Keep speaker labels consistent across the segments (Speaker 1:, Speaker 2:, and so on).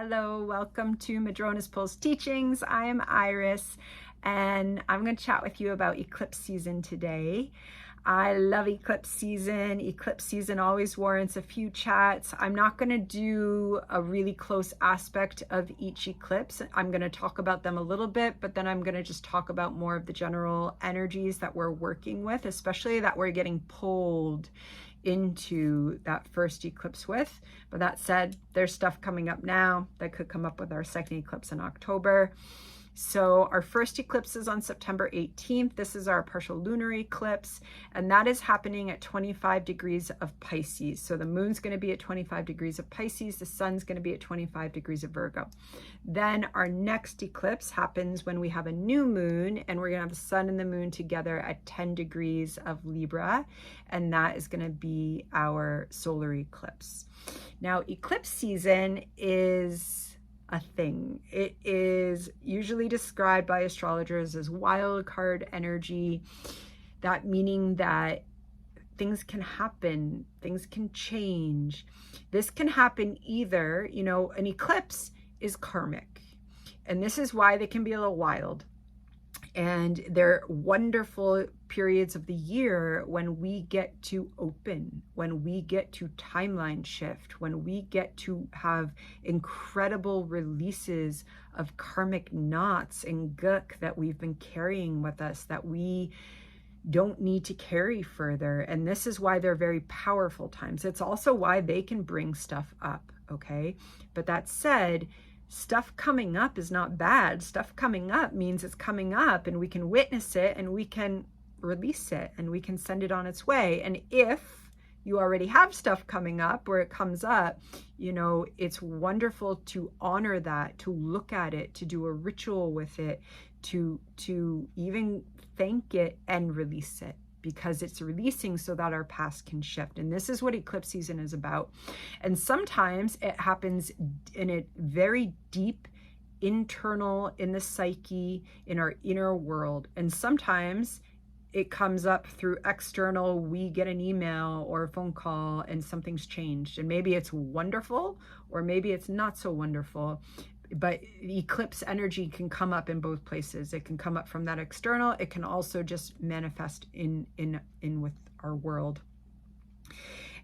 Speaker 1: Hello, welcome to Madrona's Pulse Teachings. I am Iris, and I'm going to chat with you about eclipse season today. I love eclipse season. Eclipse season always warrants a few chats. I'm not going to do a really close aspect of each eclipse. I'm going to talk about them a little bit, but then I'm going to just talk about more of the general energies that we're working with, especially that we're getting pulled into that first eclipse with. But that said, there's stuff coming up now that could come up with our second eclipse in October. So our first eclipse is on September 18th. This is our partial lunar eclipse, and that is happening at 25 degrees of Pisces. So the moon's going to be at 25 degrees of Pisces. The sun's going to be at 25 degrees of Virgo. Then our next eclipse happens when we have a new moon, and we're going to have the sun and the moon together at 10 degrees of Libra, and that is going to be our solar eclipse. Now, eclipse season is a thing. It is usually described by astrologers as wild card energy, that meaning that things can happen, things can change. This can happen either, an eclipse is karmic, and this is why they can be a little wild. And they're wonderful periods of the year when we get to open, when we get to timeline shift, when we get to have incredible releases of karmic knots and guk that we've been carrying with us that we don't need to carry further. And this is why they're very powerful times. It's also why they can bring stuff up, okay? But that said, stuff coming up is not bad. Stuff coming up means it's coming up, and we can witness it, and we can release it, and we can send it on its way. And if you already have stuff coming up or it comes up, it's wonderful to honor that, to look at it, to do a ritual with it, to even thank it and release it, because it's releasing so that our past can shift. And this is what eclipse season is about. And sometimes it happens in a very deep internal, in the psyche, in our inner world. And sometimes it comes up through external. We get an email or a phone call and something's changed. And maybe it's wonderful, or maybe it's not so wonderful. But eclipse energy can come up in both places. It can come up from that external. It can also just manifest in with our world.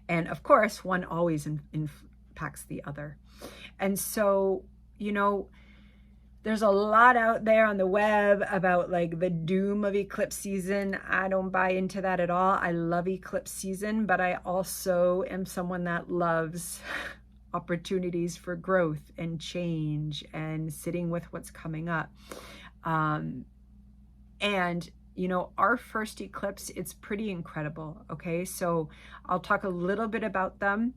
Speaker 1: And of course, one always impacts the other. And so, there's a lot out there on the web about like the doom of eclipse season. I don't buy into that at all. I love eclipse season, but I also am someone that loves opportunities for growth and change and sitting with what's coming up. And our first eclipse, it's pretty incredible. Okay, so I'll talk a little bit about them,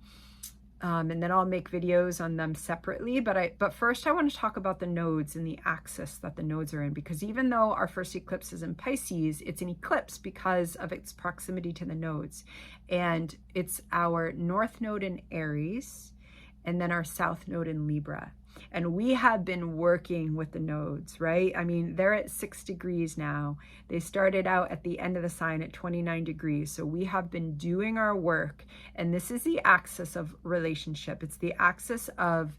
Speaker 1: and then I'll make videos on them separately. But first, I want to talk about the nodes and the axis that the nodes are in, because even though our first eclipse is in Pisces, it's an eclipse because of its proximity to the nodes, and it's our north node in Aries, and then our south node in Libra. And we have been working with the nodes, right? I mean, they're at 6 degrees now. They started out at the end of the sign at 29 degrees. So we have been doing our work. And this is the axis of relationship. It's the axis of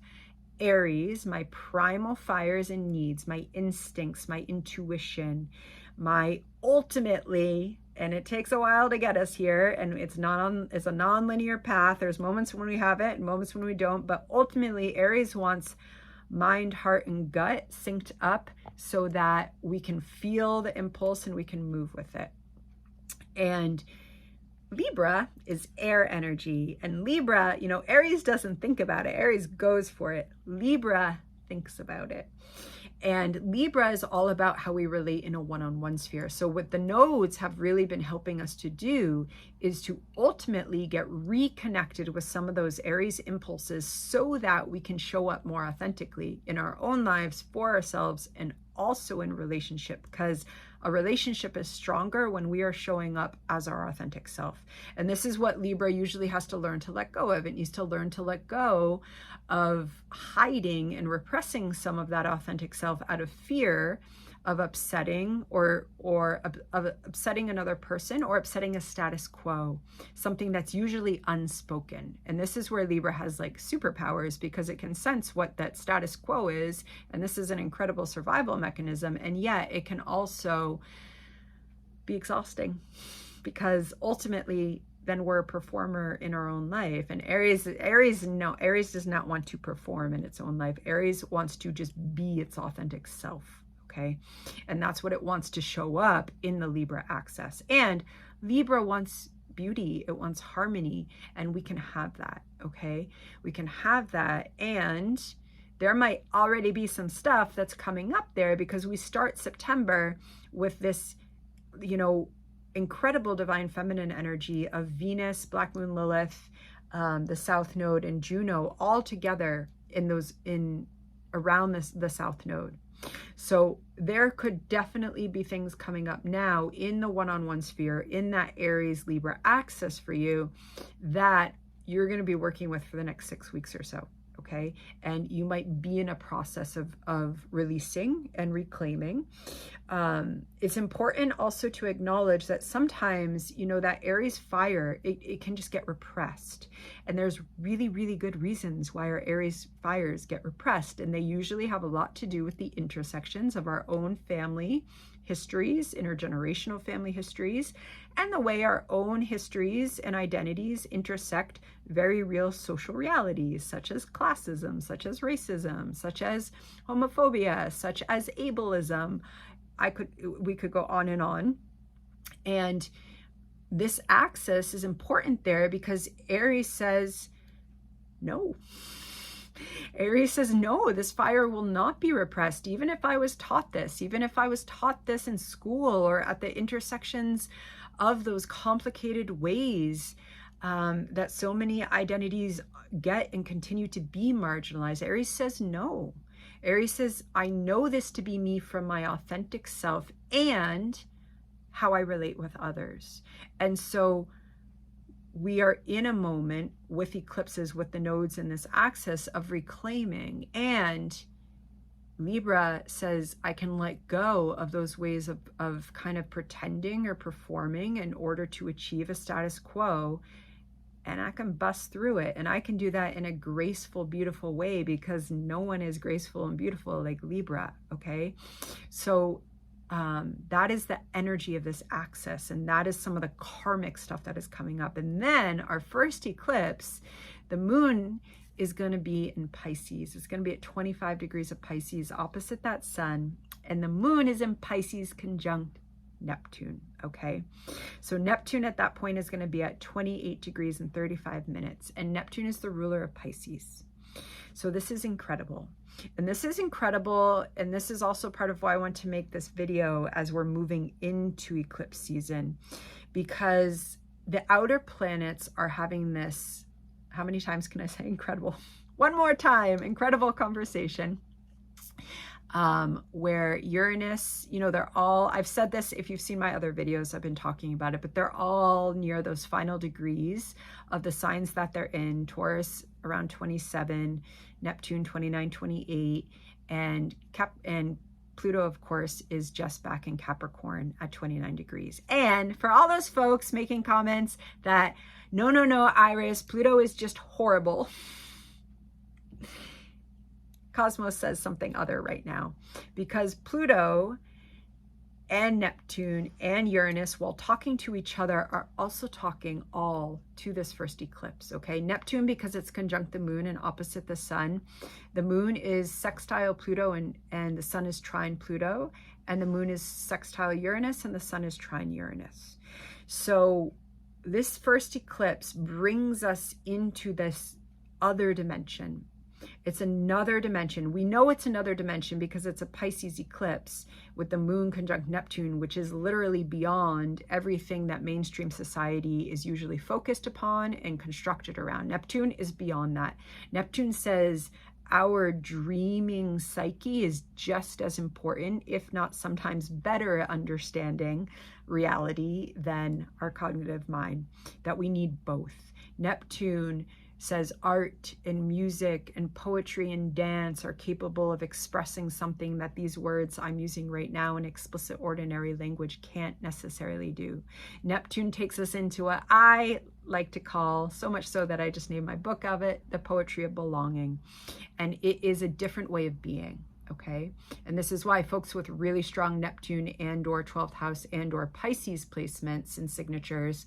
Speaker 1: Aries, my primal fires and needs, my instincts, my intuition, my ultimately, and it takes a while to get us here, and it's a non-linear path. There's moments when we have it and moments when we don't, but ultimately Aries wants mind, heart, and gut synced up so that we can feel the impulse and we can move with it. And Libra is air energy, and Libra, Aries doesn't think about it. Aries goes for it. Libra thinks about it. And Libra is all about how we relate in a one-on-one sphere. So what the nodes have really been helping us to do is to ultimately get reconnected with some of those Aries impulses so that we can show up more authentically in our own lives, for ourselves, and also in relationship, because a relationship is stronger when we are showing up as our authentic self. And this is what Libra usually has to learn to let go of. It needs to learn to let go of hiding and repressing some of that authentic self out of fear of upsetting of upsetting another person or upsetting a status quo, something that's usually unspoken. And this is where Libra has like superpowers, because it can sense what that status quo is, and this is an incredible survival mechanism, and yet it can also be exhausting, because ultimately then we're a performer in our own life. And Aries does not want to perform in its own life. Aries wants to just be its authentic self, okay? And that's what it wants to show up in the Libra axis. And Libra wants beauty, it wants harmony, and we can have that, okay? We can have that, and there might already be some stuff that's coming up there, because we start September with this, you know, incredible divine feminine energy of Venus, Black Moon, Lilith, the South Node, and Juno all together around the South Node. So there could definitely be things coming up now in the one-on-one sphere, in that Aries Libra axis for you, that you're going to be working with for the next 6 weeks or so. Okay, and you might be in a process of releasing and reclaiming. It's important also to acknowledge that sometimes, you know, that Aries fire, it can just get repressed. And there's really, really good reasons why our Aries fires get repressed. And they usually have a lot to do with the intersections of our own family histories, intergenerational family histories, and the way our own histories and identities intersect very real social realities, such as classism, such as racism, such as homophobia, such as ableism. We could go on and on. And this axis is important there because Aries says no. Aries says, no, this fire will not be repressed. Even if I was taught this, even if I was taught this in school or at the intersections of those complicated ways that so many identities get and continue to be marginalized, Aries says no. Aries says, I know this to be me from my authentic self and how I relate with others. And so we are in a moment with eclipses, with the nodes in this axis, of reclaiming. And Libra says, I can let go of those ways of kind of pretending or performing in order to achieve a status quo. And I can bust through it. And I can do that in a graceful, beautiful way, because no one is graceful and beautiful like Libra, okay? So that is the energy of this axis, and that is some of the karmic stuff that is coming up. And then our first eclipse, the moon is going to be in Pisces. It's going to be at 25 degrees of Pisces opposite that sun, and the moon is in Pisces conjunct Neptune, okay? So Neptune at that point is going to be at 28 degrees and 35 minutes, and Neptune is the ruler of Pisces. So this is incredible. And this is incredible, and this is also part of why I want to make this video as we're moving into eclipse season, because the outer planets are having this, how many times can I say incredible? One more time, incredible conversation. Where Uranus, you know, they're all, I've said this, if you've seen my other videos, I've been talking about it, but they're all near those final degrees of the signs that they're in. Taurus around 27, Neptune 29, 28, and Pluto, of course, is just back in Capricorn at 29 degrees. And for all those folks making comments that, no, Iris, Pluto is just horrible. Cosmos says something other right now, because Pluto and Neptune and Uranus, while talking to each other, are also talking all to this first eclipse, okay? Neptune, because it's conjunct the moon and opposite the sun. The moon is sextile Pluto and the sun is trine Pluto, and the moon is sextile Uranus and the sun is trine Uranus. So this first eclipse brings us into this other dimension. It's another dimension. We know it's another dimension because it's a Pisces eclipse with the moon conjunct Neptune, which is literally beyond everything that mainstream society is usually focused upon and constructed around. Neptune is beyond that. Neptune says our dreaming psyche is just as important, if not sometimes better at understanding reality than our cognitive mind, that we need both. Neptune says art and music and poetry and dance are capable of expressing something that these words I'm using right now in explicit ordinary language can't necessarily do. Neptune takes us into what I like to call, so much so that I just named my book of it, the poetry of belonging. And it is a different way of being. Okay. And this is why folks with really strong Neptune and or 12th house and or Pisces placements and signatures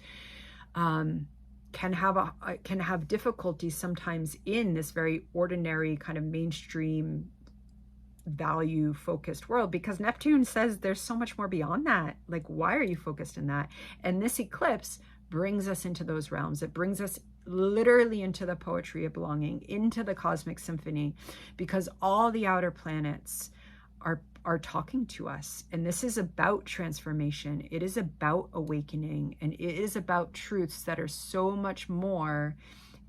Speaker 1: can have difficulty sometimes in this very ordinary kind of mainstream value focused world, because Neptune says there's so much more beyond that. Like, why are you focused in that? And this eclipse brings us into those realms. It brings us literally into the poetry of belonging, into the cosmic symphony, because all the outer planets are talking to us. And this is about transformation. It is about awakening, and it is about truths that are so much more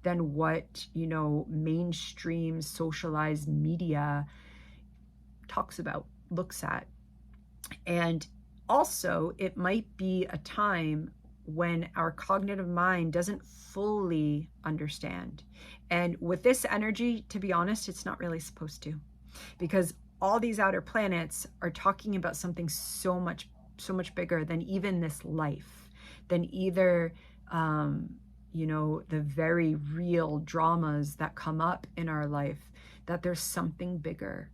Speaker 1: than what, you know, mainstream socialized media talks about, looks at. And also, it might be a time when our cognitive mind doesn't fully understand. And with this energy, to be honest, it's not really supposed to, because all these outer planets are talking about something so much bigger than even this life, than either, you know, the very real dramas that come up in our life, that there's something bigger.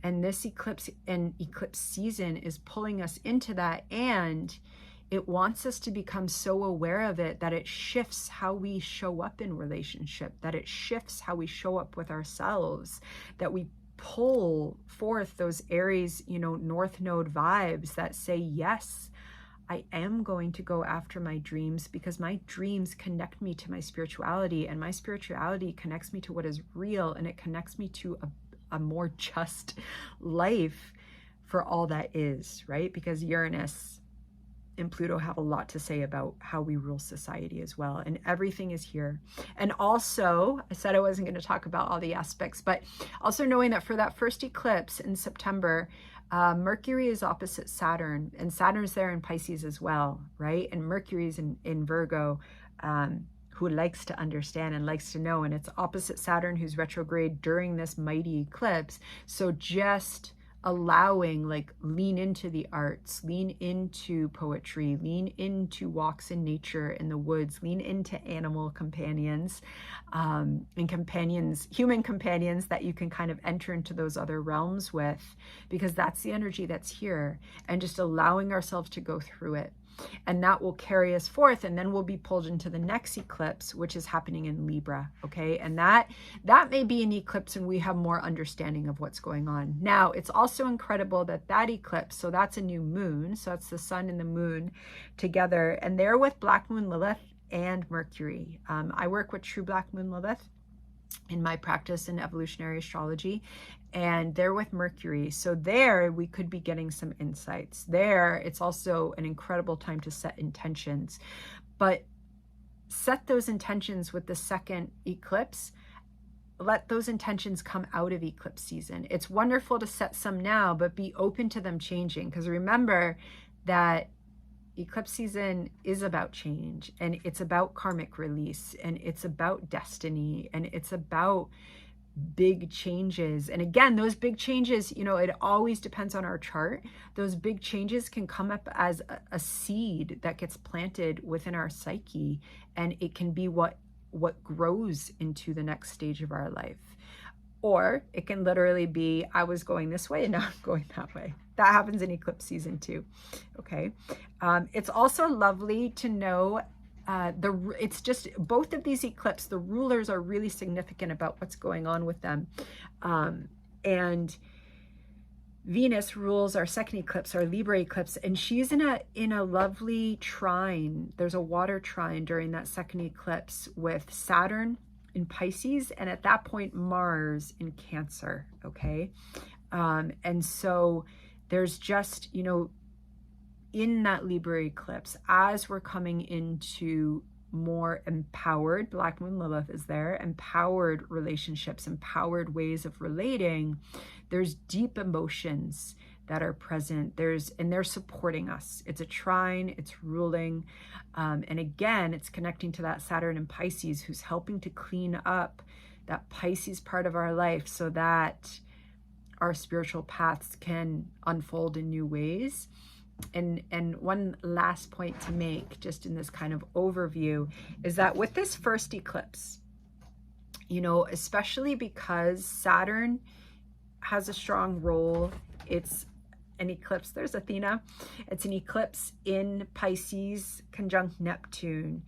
Speaker 1: And this eclipse and eclipse season is pulling us into that, and it wants us to become so aware of it that it shifts how we show up in relationship, that it shifts how we show up with ourselves, that we pull forth those Aries, you know, North Node vibes that say, yes, I am going to go after my dreams, because my dreams connect me to my spirituality, and my spirituality connects me to what is real, and it connects me to a more just life for all that is, right? Because Uranus and Pluto have a lot to say about how we rule society as well. And everything is here. And also, I said I wasn't going to talk about all the aspects, but also knowing that for that first eclipse in September, Mercury is opposite Saturn, and Saturn's there in Pisces as well, right? And Mercury's in Virgo, who likes to understand and likes to know, and it's opposite Saturn, who's retrograde during this mighty eclipse. So just allowing, like, lean into the arts, lean into poetry, lean into walks in nature, in the woods, lean into animal companions, and companions, human companions that you can kind of enter into those other realms with, because that's the energy that's here, and just allowing ourselves to go through it. And that will carry us forth, and then we'll be pulled into the next eclipse, which is happening in Libra, okay? And that may be an eclipse and we have more understanding of what's going on. Now, it's also incredible that that eclipse, so that's a new moon, so it's the sun and the moon together, and they're with Black Moon Lilith and Mercury. I work with True Black Moon Lilith in my practice in evolutionary astrology, and they're with Mercury. So there we could be getting some insights. There, it's also an incredible time to set intentions, but set those intentions with the second eclipse. Let those intentions come out of eclipse season. It's wonderful to set some now, but be open to them changing, because remember that eclipse season is about change, and it's about karmic release, and it's about destiny, and it's about big changes. And again, those big changes, you know, it always depends on our chart. Those big changes can come up as a seed that gets planted within our psyche, and it can be what grows into the next stage of our life. Or it can literally be, I was going this way and now I'm going that way. That happens in eclipse season too. Okay. It's also lovely to know it's just both of these eclipses, the rulers are really significant about what's going on with them. And Venus rules our second eclipse, our Libra eclipse, and she's in a lovely trine. There's a water trine during that second eclipse with Saturn in Pisces, and at that point Mars in Cancer. Okay. And so there's just, you know, in that Libra eclipse, as we're coming into more empowered, Black Moon Lilith is there, empowered relationships, empowered ways of relating, there's deep emotions that are present. And they're supporting us. It's a trine, it's ruling. And again, it's connecting to that Saturn in Pisces, who's helping to clean up that Pisces part of our life so that our spiritual paths can unfold in new ways. And one last point to make, just in this kind of overview, is that with this first eclipse, you know, especially because Saturn has a strong role, it's an eclipse. There's Athena. It's an eclipse in Pisces conjunct Neptune.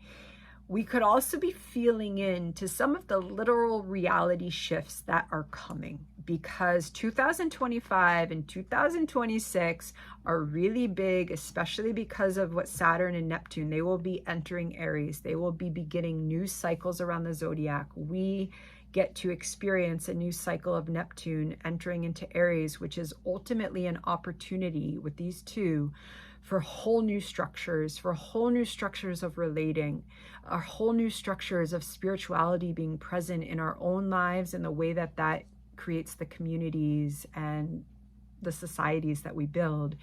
Speaker 1: We could also be feeling into some of the literal reality shifts that are coming, because 2025 and 2026 are really big, especially because of what Saturn and Neptune, they will be entering Aries. They will be beginning new cycles around the zodiac. We get to experience a new cycle of Neptune entering into Aries, which is ultimately an opportunity with these two for whole new structures, for whole new structures of relating, our whole new structures of spirituality being present in our own lives and the way that that creates the communities and the societies that we build.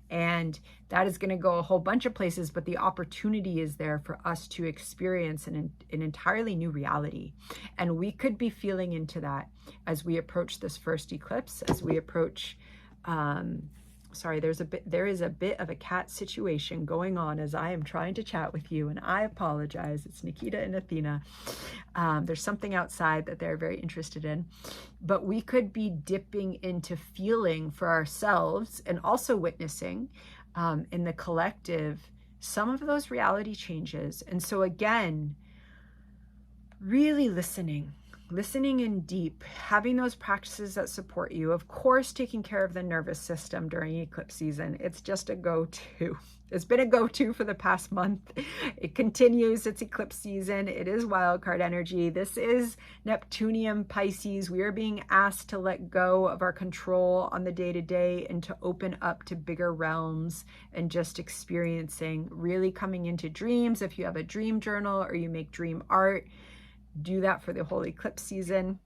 Speaker 1: And that is going to go a whole bunch of places, but the opportunity is there for us to experience an entirely new reality. And we could be feeling into that as we approach this first eclipse, as we approach sorry, there is a bit of a cat situation going on as I am trying to chat with you, and I apologize. It's Nikita and Athena. There's something outside that they're very interested in, but we could be dipping into feeling for ourselves and also witnessing in the collective some of those reality changes. And so again, really listening in deep, having those practices that support you. Of course, taking care of the nervous system during eclipse season. It's just a go-to. It's been a go-to for the past month. It continues. It's eclipse season. It is wildcard energy. This is Neptunian Pisces. We are being asked to let go of our control on the day-to-day and to open up to bigger realms and just experiencing, really coming into dreams. If you have a dream journal or you make dream art, do that for the whole eclipse season,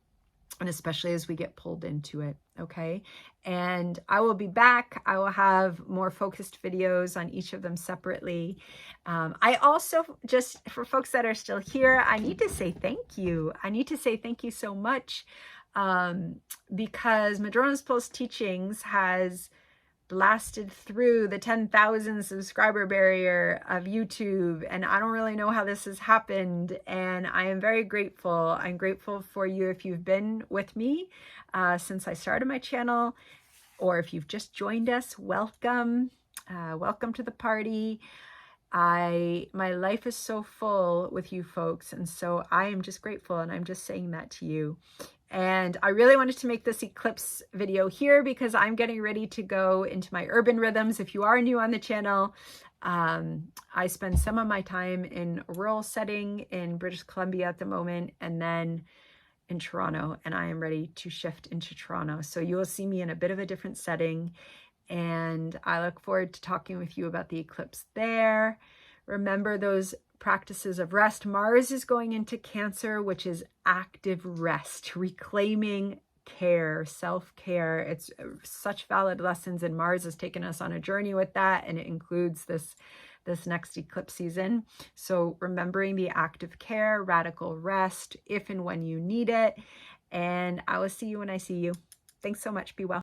Speaker 1: and especially as we get pulled into it, okay? And I will be back. I will have more focused videos on each of them separately. I also, just for folks that are still here, I need to say thank you. I need to say thank you so much because Madrona's Pulse Teachings has blasted through the 10,000 subscriber barrier of YouTube, and I don't really know how this has happened, and I am very grateful. I'm grateful for you if you've been with me since I started my channel, or if you've just joined us, welcome. Welcome to the party. My life is so full with you folks, and so I am just grateful, and I'm just saying that to you. And I really wanted to make this eclipse video here because I'm getting ready to go into my urban rhythms. If you are new on the channel, I spend some of my time in a rural setting in British Columbia at the moment, and then in Toronto, and I am ready to shift into Toronto. So you will see me in a bit of a different setting, and I look forward to talking with you about the eclipse there. Remember those practices of rest. Mars is going into Cancer, which is active rest, reclaiming care, self-care. It's such valid lessons, and Mars has taken us on a journey with that, and it includes this next eclipse season. So remembering the active care, radical rest, if and when you need it. And I will see you when I see you. Thanks so much. Be well.